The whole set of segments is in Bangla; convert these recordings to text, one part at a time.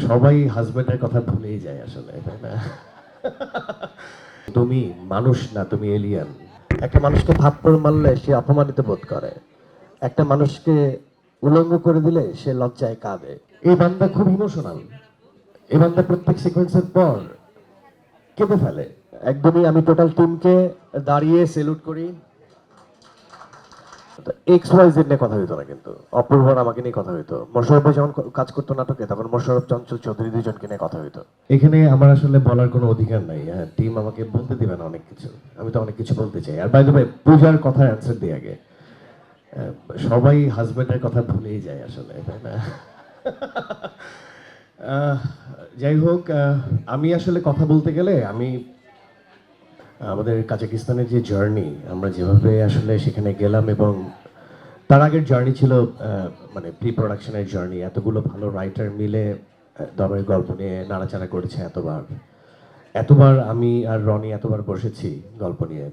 সবাই হাজবেন্ডের কথা ভুলেই যায় আসলে, তাই না? তুমি মানুষ না, তুমি এলিয়ান। একটা মানুষকে থাপ্পড় মারলে সে অপমানিত বোধ করে, একটা মানুষকে উলঙ্গ করে দিলে সে লজ্জায় কাঁদে। এই বান্দা খুব ইমোশনাল। এই বান্দা প্রত্যেক সিকোয়েন্সের পর কেঁদে ফেলে। একদমই আমি টোটাল টিমকে দাঁড়িয়ে সেলুট করি। এক্স ওয়াই জেড নিয়ে কথা হইতো না, কিন্তু অপূর্বর আমাকে নিয়ে কথা হইতো। মোশাররফ ভাই যখন কাজ করতো নাটকে, তখন মোশাররফ চঞ্চল চৌধুরী দুজনকে নিয়ে কথা হইতো। এখানে আমার আসলে বলার কোনো অধিকার নাই। হ্যাঁ, টিম আমাকে বলতে দিবে না অনেক কিছু। আমি তো অনেক কিছু বলতে চাই। আর বাই দ্য ওয়ে, পূজার কথা অ্যান্সার দিই আগে। সবাই হাজবেন্ডের কথা ভুলেই যায় আসলে, তাই না? আহ, যাই হোক, আমি আসলে কথা বলতে গেলে আমি আমাদের কাজাকিস্তানের যে জার্নি, আমরা যেভাবে আসলে সেখানে গেলাম, এবং তার আগের জার্নি ছিল মানে প্রি প্রোডাকশনের জার্নি। এতগুলো ভালো রাইটার মিলে দমের গল্প নিয়ে নাড়াচাড়া করেছে এতবার। এতবার আমি আর রনি এতবার বসেছি গল্প নিয়ে।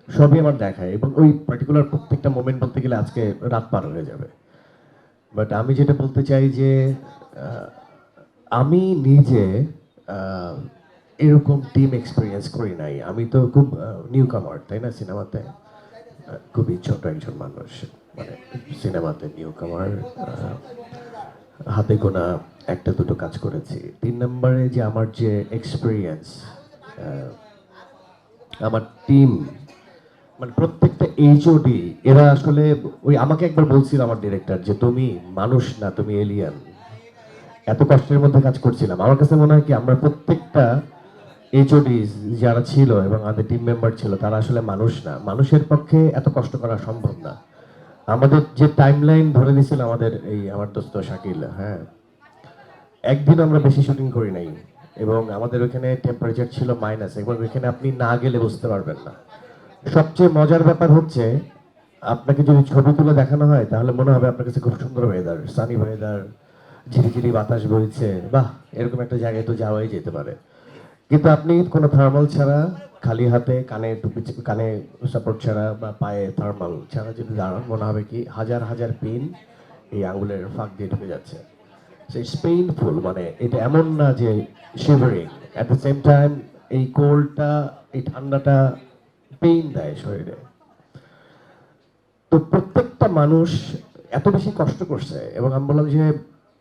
সবই আমার দেখায়, এবং ওই পার্টিকুলার প্রত্যেকটা মোমেন্ট বলতে গেলে আজকে রাত পার হয়ে যাবে। বাট আমি যেটা বলতে চাই যে আহ, আমি নিজে আহ, এরকম টিম এক্সপিরিয়েন্স করি নাই। আমি তো খুব নিউ কামার, তাই না, সিনেমাতে। খুবই ছোট একজন মানুষ, মানে সিনেমাতে নিউ কামার। হাতে গোনা একটা দুটো কাজ করেছি। 3 নম্বরে যে আমার যে এক্সপিরিয়েন্স, আমার টিম, মানে প্রত্যেকটা এইচওডি, এরা আসলে ওই আমাকে একবার বলছিল আমার ডিরেক্টর যে তুমি মানুষ না, তুমি এলিয়ান। এত কষ্টের মধ্যে কাজ করছিলাম। আমার কাছে মনে হয় কি আমরা প্রত্যেকটা এইচওডি যারা ছিল এবং আমাদের টিম মেম্বার ছিল, তারা আসলে মানুষ না। মানুষের পক্ষে এত কষ্ট করা সম্ভব না। আমাদের যে টাইমলাইন ধরে দিয়েছিল আমাদের এই আমার দোস্ত শাকিল, হ্যাঁ, একদিন আমরা বেশি শুটিং করি নাই। এবং আমাদের ওখানে টেম্পারেচার ছিল মাইনাস, এবং ওইখানে আপনি না গেলে বুঝতে পারবেন না। সবচেয়ে মজার ব্যাপার হচ্ছে, আপনাকে যদি ছবি তুলে দেখানো হয় তাহলে মনে হবে আপনার কাছে খুব সুন্দর ওয়েদার, সানি ওয়েদার, ঝিরিঝিরি বাতাস বইছে, বাহ, এরকম একটা জায়গায় তো যাওয়াই যেতে পারে। কিন্তু আপনি কোনো থার্মাল ছাড়া, খালি হাতে, কানে টুপি, কানে সাপোর্ট ছাড়া বা পায়ে থার্মাল ছাড়া যদি দাঁড়ান, মনে হবে কি হাজার হাজার পিন এই আঙুলের ফাঁক দিয়ে ঢুকে যাচ্ছে। It's painful. মানে এটা এমন না যে shivering, at the same time এই কোল্ডটা, এই ঠান্ডাটা পেইন দেয় শরীরে। তো প্রত্যেকটা মানুষ এত বেশি কষ্ট করছে, এবং আমি বললাম যে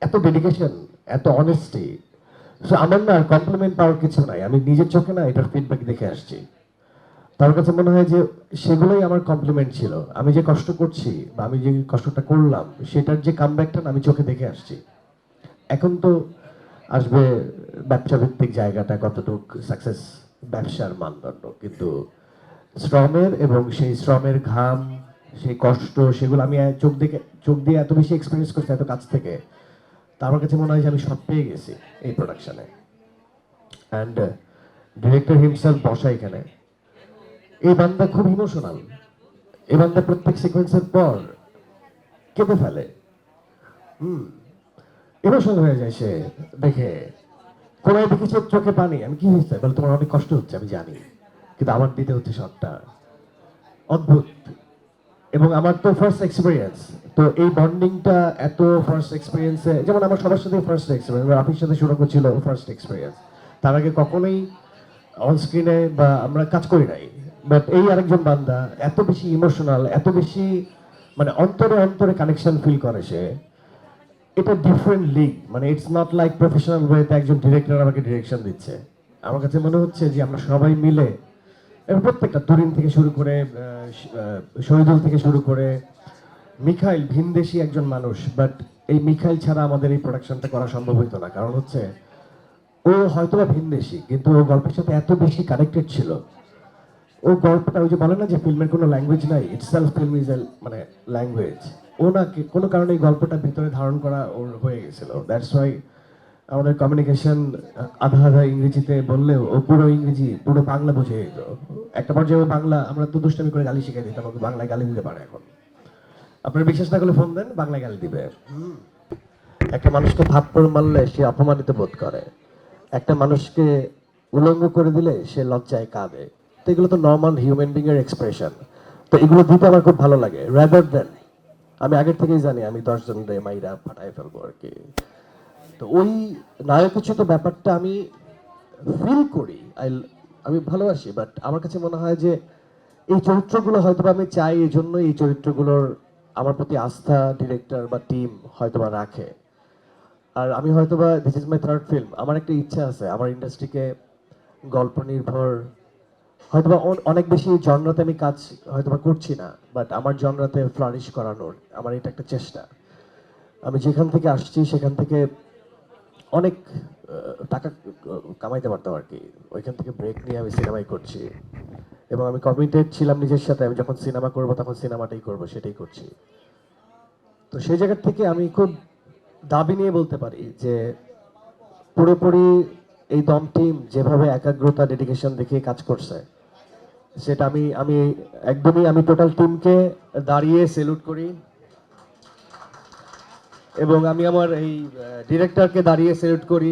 এত ডেডিকেশন, এত অনেস্টি। সো আমার না কমপ্লিমেন্ট পাওয়ার কিছু নাই। আমি নিজের চোখে না এটার ফিডব্যাক দেখে আসছি। তার কাছে মনে হয় যে সেগুলোই আমার কমপ্লিমেন্ট ছিল। আমি যে কষ্ট করছি বা আমি যে কষ্টটা করলাম, সেটার যে কামব্যাকটা আমি চোখে দেখে আসছি। এখন তো আসবে ব্যবসা ভিত্তিক জায়গাটা কতটুকু সাকসেস, ব্যবসার মানদণ্ড। কিন্তু শ্রমের, এবং সেই শ্রমের ঘাম, সেই কষ্ট, সেগুলো আমি চোখ দিয়ে এত বেশি এক্সপিরিয়েন্স করছি এত কাছ থেকে। তা আমার কাছে মনে হয় যে আমি সব পেয়ে গেছি এই প্রোডাকশনে। অ্যান্ড ডিরেক্টর হিমসেলফ বসা এখানে। এই বান্দা খুব ইমোশনাল। এই বান্দা প্রত্যেক সিকোয়েন্সের পর কেঁদে ফেলে। ইমোশনাল হয়ে যায় সে দেখে। কোনায় দেখেছে চোখে পানি। আমি কি হয়েছে বলে, তোমার অনেক কষ্ট হচ্ছে আমি জানি, কিন্তু আমার দিতে হচ্ছে শটটা। অদ্ভুত। এবং আমার তো ফার্স্ট এক্সপিরিয়েন্স, তো এই বন্ডিংটা এত ফার্স্ট এক্সপিরিয়েন্সে, যেমন আমার সবার সাথে ফার্স্ট এক্সপিরিয়েন্স, রাফির সাথে শুরু করছিল ফার্স্ট এক্সপিরিয়েন্স। তার আগে কখনোই অন স্ক্রিনে বা আমরা কাজ করি নাই। বাট এই আরেকজন বান্দা এত বেশি ইমোশনাল, এত বেশি মানে অন্তরে অন্তরে কানেকশন ফিল করে সে। এটা ডিফারেন্ট লিগ। মানে ইটস নট লাইক প্রফেশনাল ওয়েতে একজন ডিরেক্টর আমাকে ডিরেকশন দিচ্ছে। আমার কাছে মনে হচ্ছে যে আমরা সবাই মিলে, এবং প্রত্যেকটা তরুণ থেকে শুরু করে শহীদুল থেকে শুরু করে মিখাইল, ভিনদেশি একজন মানুষ। বাট এই মিখাইল ছাড়া আমাদের এই প্রোডাকশনটা করা সম্ভব হতো না। কারণ হচ্ছে ও হয়তোবা ভিনদেশি, কিন্তু ও গল্পের সাথে এত বেশি কানেক্টেড ছিল। ও গল্পটা, ওই যে বলে না যে ফিল্মের কোনো ল্যাঙ্গুয়েজ নাই, ইটসেলফ ফিল্ম ইজ এ মানে ল্যাঙ্গুয়েজ। ও না কোনো কারণে এই গল্পটা ভিতরে ধারণ করা ওর হয়ে গেছিল। দ্যাটস ওয়াই আমাদের কমিউনিকেশন আধা আধা ইংরেজিতে বললেও ও পুরো ইংরেজি, পুরো বাংলা বুঝে যেত। একটা পর্যায়ে ও বাংলা, আমরা তো দুষ্টামি করে গালি শিখাই দিতাম, ওকে বাংলায় গালি দিতে পারে এখন। আপনার বিশ্বাস না করলে ফোন দেন, বাংলায় গালি দিবে। একটা মানুষকে থাপ্পড় মারলে সে অপমানিত বোধ করে, একটা মানুষকে উলঙ্গ করে দিলে সে লজ্জায় কাঁদে। তো এগুলো তো নর্মাল হিউম্যান বিং এর এক্সপ্রেশন। তো এগুলো দিতে আমার খুব ভালো লাগে, রাদার দেন আমি আগের থেকেই জানি আমি 10 জন রে মাইরা ফাটাই ফেলবো আর কি। তো ওই নায়কোচিত ব্যাপারটা আমি ফিল করি, আমি ভালোবাসি, বাট আমার কাছে মনে হয় যে এই চরিত্রগুলো হয়তোবা আমি চাই, এই জন্য এই চরিত্রগুলোর আমার প্রতি আস্থা ডিরেক্টর বা টিম হয়তোবা রাখে। আর আমি হয়তোবা this is my third film, আমার একটা ইচ্ছা আছে আমার ইন্ডাস্ট্রিকে গল্প নির্ভর হয়তোবা অনেক বেশি জনরাতে আমি কাজ হয়তোবা করছি না, বাট আমার জনরাতে ফ্লারিশ করানোর আমার এটা একটা চেষ্টা। আমি যেখান থেকে আসছি সেখান থেকে অনেক টাকা কামাইতে পারতাম আর কি, ওইখান থেকে ব্রেক নিয়ে আমি সিনেমাই করছি এবং আমি কমিটেড ছিলাম নিজের সাথে, আমি যখন সিনেমা করব তখন সিনেমাটাই করব, সেটাই করছি। তো সেই জায়গা থেকে আমি খুব দাবি নিয়ে বলতে পারি যে পুরোপুরি এই দম টিম যেভাবে একাগ্রতা ডেডিকেশন দেখিয়ে কাজ করছে, সেটা আমি আমি একদমই আমি টোটাল টিমকে দাঁড়িয়ে সেলুট করি এবং আমি আমার এই ডিরেক্টরকে দাঁড়িয়ে সেলুট করি,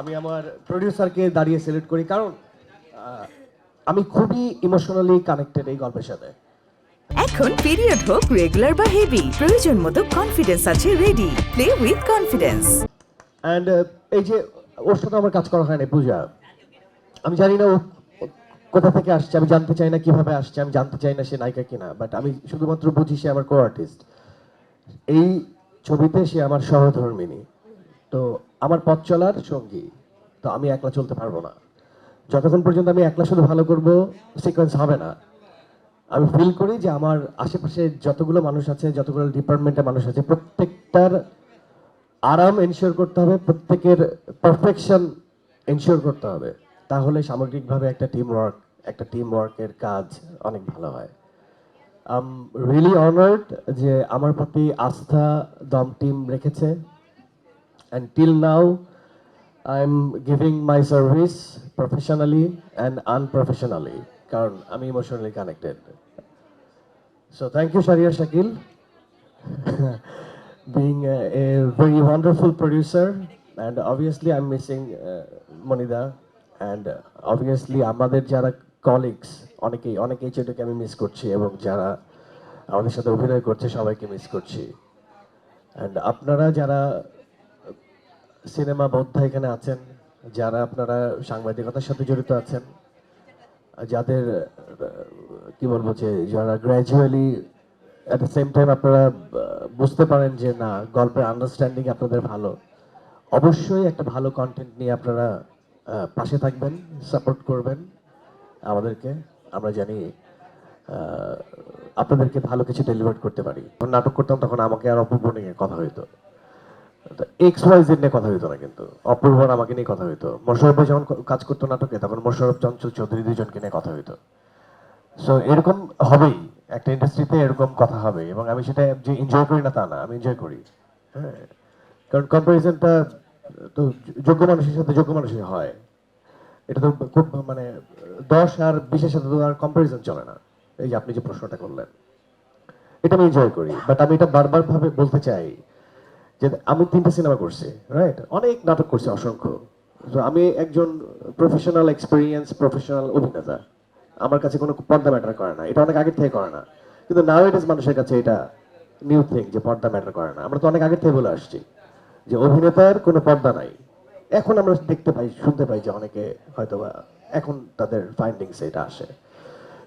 আমি আমার প্রডিউসারকে দাঁড়িয়ে সেলুট করি, কারণ আমি খুবই ইমোশনালি কানেক্টেড এই গল্পের সাথে। এখন পিরিয়ড হোক রেগুলার বা হেভি, প্রয়োজন মতো কনফিডেন্স আছে ready. Play with confidence. And এই যে ওর সাথে আমার কাজ করা হয় না পূজা, আমি জানি না ও কোথা থেকে আসছে, আমি জানতে চাই না কিভাবে আসছে, আমি জানতে চাই না সে নায়িকা কিনা, বাট আমি শুধুমাত্র বুঝি সে আমার কো আর্টিস্ট। এই ছবিতে সে আমার সহধর্মিণী, তো আমার পথ চলার সঙ্গী। তো আমি একলা চলতে পারবো না, যতক্ষণ পর্যন্ত আমি একলা শুধু ভালো করব সিকোয়েন্স হবে না। আমি ফিল করি যে আমার আশেপাশে যতগুলো মানুষ আছে, যতগুলো ডিপার্টমেন্টের মানুষ আছে, প্রত্যেকটার আরাম এনশিওর করতে হবে, প্রত্যেকের পারফেকশন এনশিওর করতে হবে, তাহলে সামগ্রিকভাবে একটা টিম ওয়ার্কের কাজ অনেক ভালো হয়। আই এম রিয়েলি অনার্ড যে আমার প্রতি আস্থা দম টিম রেখেছে, and till now I am giving my service professionally and unprofessionally, কারণ আমি emotionally connected. So thank you Sharia Shakil being a very wonderful producer, and obviously I'm missing Monida, and obviously আমাদের যারা কলিগস অনেকেই যেটাকে আমি মিস করছি, এবং যারা আমাদের সাথে অভিনয় করছে সবাইকে মিস করছি। অ্যান্ড আপনারা যারা সিনেমা বোদ্ধা এখানে আছেন, যারা আপনারা সাংবাদিকতার সাথে জড়িত আছেন, যাদের কি বলবো যে যারা gradually at the same time আপনারা বুঝতে পারেন যে না গল্পের আন্ডারস্ট্যান্ডিং আপনাদের ভালো, অবশ্যই একটা ভালো কন্টেন্ট নিয়ে আপনারা পাশে থাকবেন, সাপোর্ট করবেন আমাদেরকে। আমরা জানি আপনাদেরকে ভালো কিছু ডেলিভার করতে পারি। যখন নাটক করতাম তখন আমাকে আর অপূর্ব নিয়ে কথা হইতো, XYZ নিয়ে কথা হইতো না, কিন্তু অপূর্ব আর আমাকে নিয়ে কথা হইতো। মোশাররফ ভাই যখন কাজ করতো নাটকে তখন মোশাররফ চঞ্চল চৌধুরী দুজনকে নিয়ে কথা হইতো। সো এরকম হবেই, একটা ইন্ডাস্ট্রিতে এরকম কথা হবে, এবং আমি সেটা যে এনজয় করি না তা না, আমি এনজয় করি। হ্যাঁ, কারণ কম্পারিজনটা তো যোগ্য মানুষের সাথে যোগ্য মানুষের হয়, এটা তো খুব মানে 10 আর 20-এর সাথে তো আর কম্পারিজন চলে না। এই যে আপনি যে প্রশ্নটা করলেন, এটা আমি এনজয় করি, বাট আমি এটা বারবার ভাবে বলতে চাই যে আমি 3টে সিনেমা করছি, রাইট, অনেক নাটক করছি অসংখ্য। তো আমি একজন প্রফেশনাল অভিনেতা, আমার কাছে কোনো পর্দা ম্যাটার করে না, এটা অনেক আগের থেকে করে না, কিন্তু নাও ইট ইজ মানুষের কাছে এটা নিউ থিং যে পর্দা ম্যাটার করে না। আমরা তো অনেক আগের থেকে বলে আসছি যে অভিনেতার কোনো পর্দা নাই। এখন আমরা দেখতে পাই, শুনতে পাই যে অনেকে হয়তোবা এখন তাদের ফাইন্ডিংস এটা আসে,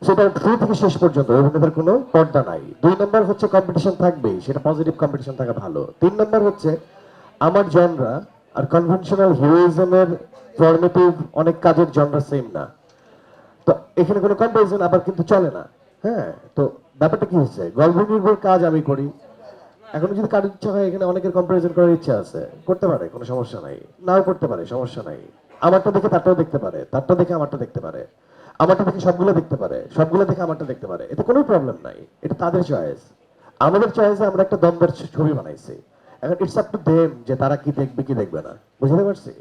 সেটা শুরু থেকে শেষ পর্যন্ত অভিনেতার কোনো পর্দা নাই। 2 নম্বর হচ্ছে কম্পিটিশন থাকবেই, সেটা পজিটিভ কম্পিটিশন থাকা ভালো। 3 নম্বর হচ্ছে আমার জনরা আর কনভেনশনাল হিরোইজমের ফর্মেটিভ অনেক কাজের জনরা সেম না, তো এখানে কোনো কম্পারিজন আবার কিন্তু চলে না। হ্যাঁ, তো ব্যাপারটা কি হচ্ছে, গল্প নির্ভর কাজ আমি করি। এখন যদি কারোর ইচ্ছা হয় এখানে অনেকের কম্পারিজন করার ইচ্ছা আছে, করতে পারে, কোনো সমস্যা নাই, নাও করতে পারে, সমস্যা নাই। আমারটা দেখে তারটাও দেখতে পারে, তারটা দেখে আমারটা দেখতে পারে, আমারটা দেখে সবগুলো দেখতে পারে, সবগুলো দেখে আমারটা দেখতে পারে, এতে কোনো প্রবলেম নাই, এটা তাদের চয়েস। আমাদের চয়েসে আমরা একটা দ্বন্দ্বের ছবি বানাইছি, এখন ইটস আপ টু দেম যে তারা কি দেখবে কি দেখবে না। বুঝতে পারছি?